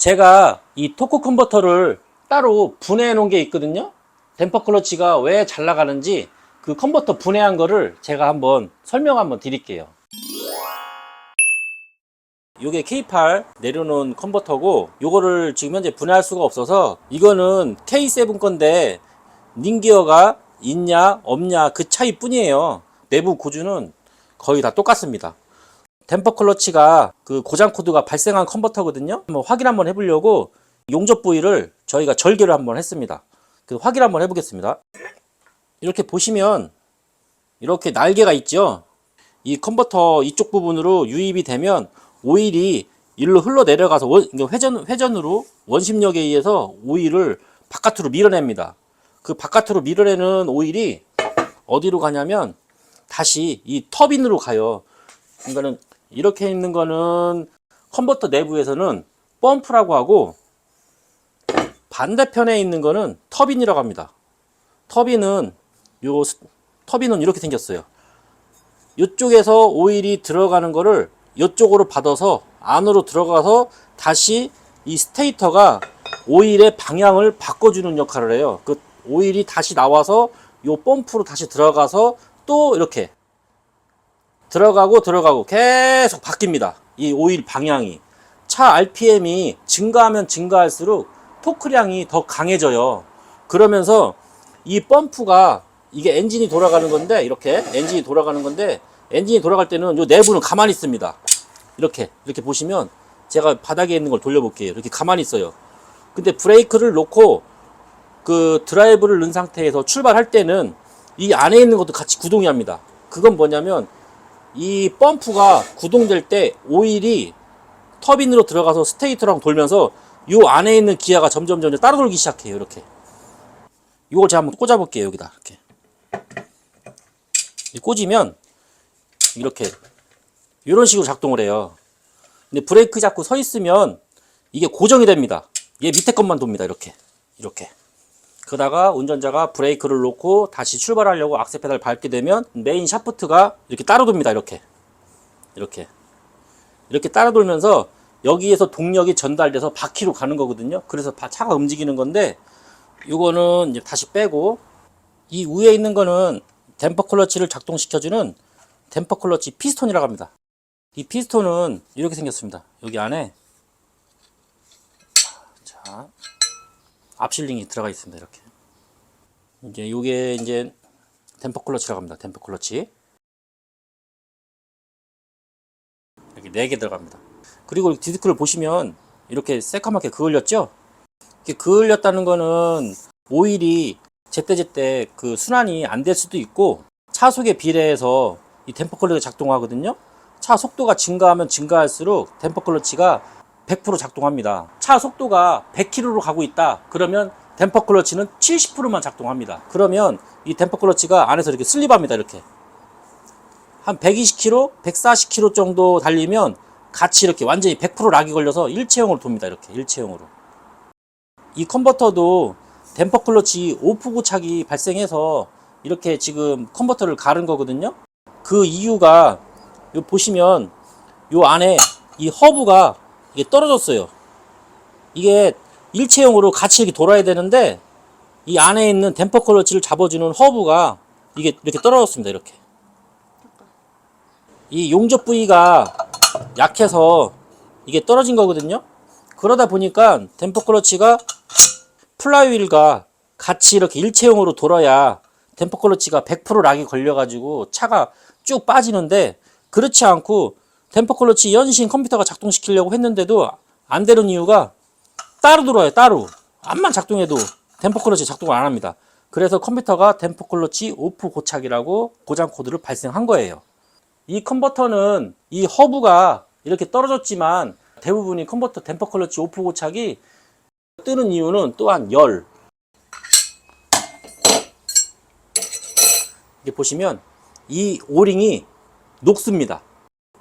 제가 이 토크 컨버터를 따로 분해해 놓은 게 있거든요. 댐퍼 클러치가 왜 잘 나가는지 그 컨버터 분해한 거를 제가 한번 설명 한번 드릴게요. 요게 K8 내려놓은 컨버터고, 요거를 지금 현재 분해할 수가 없어서 이거는 K7 건데 닌기어가 있냐 없냐 그 차이 뿐이에요. 내부 구조는 거의 다 똑같습니다. 댐퍼 클러치가 그 고장 코드가 발생한 컨버터거든요. 한번 확인 한번 해보려고 용접 부위를 저희가 절개를 한번 했습니다. 그 확인 한번 해보겠습니다. 이렇게 보시면 이렇게 날개가 있죠. 이 컨버터 이쪽 부분으로 유입이 되면 오일이 일로 흘러 내려가서 회전으로 원심력에 의해서 오일을 바깥으로 밀어냅니다. 그 바깥으로 밀어내는 오일이 어디로 가냐면 다시 이 터빈으로 가요. 그러니까는 이렇게 있는 거는 컨버터 내부에서는 펌프라고 하고, 반대편에 있는 거는 터빈이라고 합니다. 터빈은 이렇게 생겼어요. 이쪽에서 오일이 들어가는 거를 이쪽으로 받아서 안으로 들어가서 다시 이 스테이터가 오일의 방향을 바꿔주는 역할을 해요. 그 오일이 다시 나와서 요 펌프로 다시 들어가서 또 이렇게 들어가고 계속 바뀝니다. 이 오일 방향이. 차 RPM이 증가하면 증가할수록 토크량이 더 강해져요. 그러면서 이 펌프가, 이게 엔진이 돌아가는 건데, 이렇게 엔진이 돌아가는 건데, 엔진이 돌아갈 때는 요 내부는 가만히 있습니다. 이렇게 보시면 제가 바닥에 있는 걸 돌려볼게요. 이렇게 가만히 있어요. 근데 브레이크를 놓고 그 드라이브를 넣은 상태에서 출발할 때는 이 안에 있는 것도 같이 구동이 합니다. 그건 뭐냐면 이 펌프가 구동될 때 오일이 터빈으로 들어가서 스테이터랑 돌면서 요 안에 있는 기아가 점점 따라 돌기 시작해요. 이렇게. 이걸 제가 한번 꽂아 볼게요. 여기다 이렇게 꽂으면 이렇게 이런 식으로 작동을 해요. 근데 브레이크 잡고 서 있으면 이게 고정이 됩니다. 얘 밑에 것만 돕니다. 이렇게 그러다가 운전자가 브레이크를 놓고 다시 출발하려고 악셀 페달을 밟게 되면 메인 샤프트가 이렇게 따라 돕니다. 이렇게 따라 돌면서 여기에서 동력이 전달돼서 바퀴로 가는 거거든요. 그래서 차가 움직이는 건데, 이거는 이제 다시 빼고, 이 위에 있는 거는 댐퍼 클러치를 작동시켜주는 댐퍼 클러치 피스톤이라고 합니다. 이 피스톤은 이렇게 생겼습니다. 여기 안에 자 압실링이 들어가 있습니다. 이렇게. 이제 이게 이제 댐퍼 클러치라고 합니다. 댐퍼 클러치. 이렇게 4개 들어갑니다. 그리고 디스크를 보시면 이렇게 새까맣게 그을렸죠? 이렇게 그을렸다는 거는 오일이 제때제때 그 순환이 안 될 수도 있고, 차속에 비례해서 이 댐퍼 클러치가 작동하거든요. 차 속도가 증가하면 증가할수록 댐퍼 클러치가 100% 작동합니다. 차 속도가 100km로 가고 있다. 그러면 댐퍼 클러치는 70%만 작동합니다. 그러면 이 댐퍼 클러치가 안에서 이렇게 슬립합니다. 이렇게. 한 120km, 140km 정도 달리면 같이 이렇게 완전히 100% 락이 걸려서 일체형으로 돕니다. 이렇게 일체형으로. 이 컨버터도 댐퍼 클러치 오프 고착이 발생해서 이렇게 지금 컨버터를 가른 거거든요. 그 이유가 요 보시면 요 안에 이 허브가 이게 떨어졌어요. 이게 일체형으로 같이 이렇게 돌아야 되는데 이 안에 있는 댐퍼 클러치를 잡아주는 허브가 이게 이렇게 떨어졌습니다. 이렇게. 이 용접 부위가 약해서 이게 떨어진 거거든요. 그러다 보니까 댐퍼 클러치가 플라이휠과 같이 이렇게 일체형으로 돌아야 댐퍼 클러치가 100% 락이 걸려가지고 차가 쭉 빠지는데, 그렇지 않고 댐퍼 클러치 연신 컴퓨터가 작동시키려고 했는데도 안 되는 이유가 따로 돌아요. 따로. 암만 작동해도 댐퍼 클러치 작동을 안 합니다. 그래서 컴퓨터가 댐퍼 클러치 오프 고착이라고 고장 코드를 발생한 거예요. 이 컨버터는 이 허브가 이렇게 떨어졌지만 대부분이 컨버터 댐퍼 클러치 오프 고착이 뜨는 이유는 또한 열. 이렇게 보시면 이 오링이 녹습니다.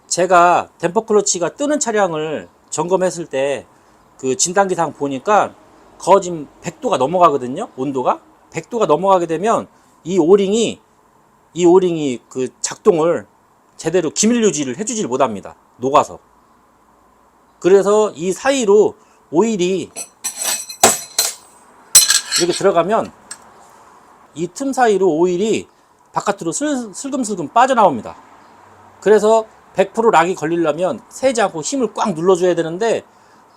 제가 댐퍼 클러치가 뜨는 차량을 점검했을 때 그 진단기상 보니까 거의 지금 100도가 넘어가거든요. 온도가 100도가 넘어가게 되면 이 오링이 그 작동을 제대로 기밀 유지를 해주질 못합니다. 녹아서. 그래서 이 사이로 오일이 이렇게 들어가면 이 틈 사이로 오일이 바깥으로 슬금슬금 빠져나옵니다. 그래서 100% 락이 걸리려면 세지 않고 힘을 꽉 눌러줘야 되는데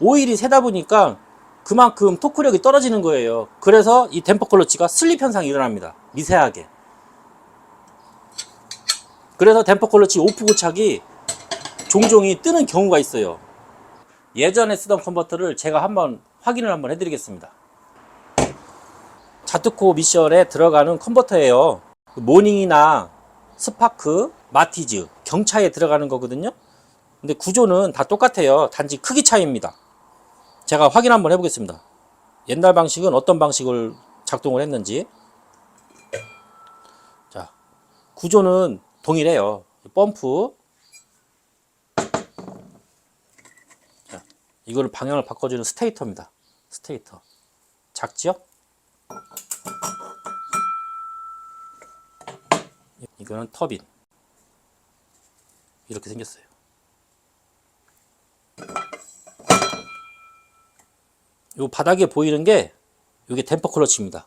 오일이 새다 보니까 그만큼 토크력이 떨어지는 거예요. 그래서 이 댐퍼 클러치가 슬립 현상이 일어납니다. 미세하게. 그래서 댐퍼 클러치 오프 고착이 종종이 뜨는 경우가 있어요. 예전에 쓰던 컨버터를 제가 한번 확인을 한번 해드리겠습니다. 자투코 미션에 들어가는 컨버터예요. 모닝이나 스파크, 마티즈, 경차에 들어가는 거거든요. 근데 구조는 다 똑같아요. 단지 크기 차이입니다. 제가 확인 한번 해보겠습니다. 옛날 방식은 어떤 방식을 작동을 했는지. 자, 구조는 동일해요. 펌프. 자, 이거를 방향을 바꿔주는 스테이터입니다. 스테이터. 작지요? 이거는 터빈. 이렇게 생겼어요. 요 바닥에 보이는 게 이게 댐퍼 클러치입니다.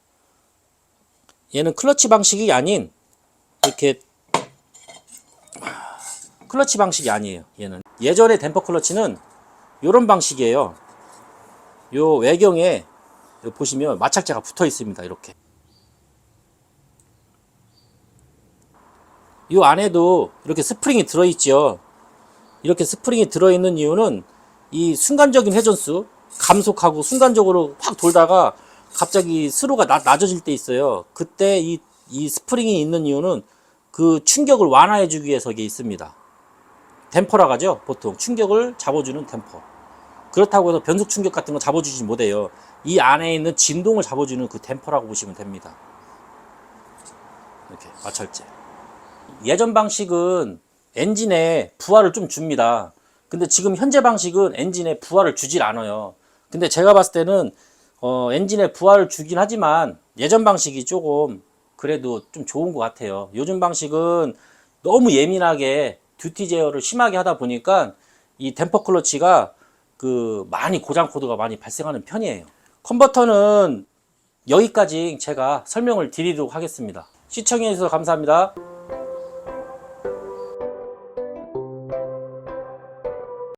얘는 클러치 방식이 아닌 이렇게 클러치 방식이 아니에요. 얘는 예전에 댐퍼 클러치는 이런 방식이에요. 요 외경에 보시면 마찰자가 붙어 있습니다. 이렇게 이 안에도 이렇게 스프링이 들어있죠. 이렇게 스프링이 들어있는 이유는 이 순간적인 회전수 감속하고 순간적으로 확 돌다가 갑자기 스로가 낮아질 때 있어요. 그때 이 스프링이 있는 이유는 그 충격을 완화해 주기 위해서 이게 있습니다. 댐퍼라고 하죠. 보통 충격을 잡아주는 댐퍼. 그렇다고 해서 변속 충격 같은 거 잡아주지 못해요. 이 안에 있는 진동을 잡아주는 그 댐퍼라고 보시면 됩니다. 이렇게 마찰재. 예전 방식은 엔진에 부하를 좀 줍니다. 근데 지금 현재 방식은 엔진에 부하를 주질 않아요. 근데 제가 봤을 때는 엔진에 부하를 주긴 하지만 예전 방식이 조금 그래도 좀 좋은 것 같아요. 요즘 방식은 너무 예민하게 듀티 제어를 심하게 하다 보니까 이 댐퍼 클러치가 많이 고장 코드가 많이 발생하는 편이에요. 컨버터는 여기까지 제가 설명을 드리도록 하겠습니다. 시청해 주셔서 감사합니다.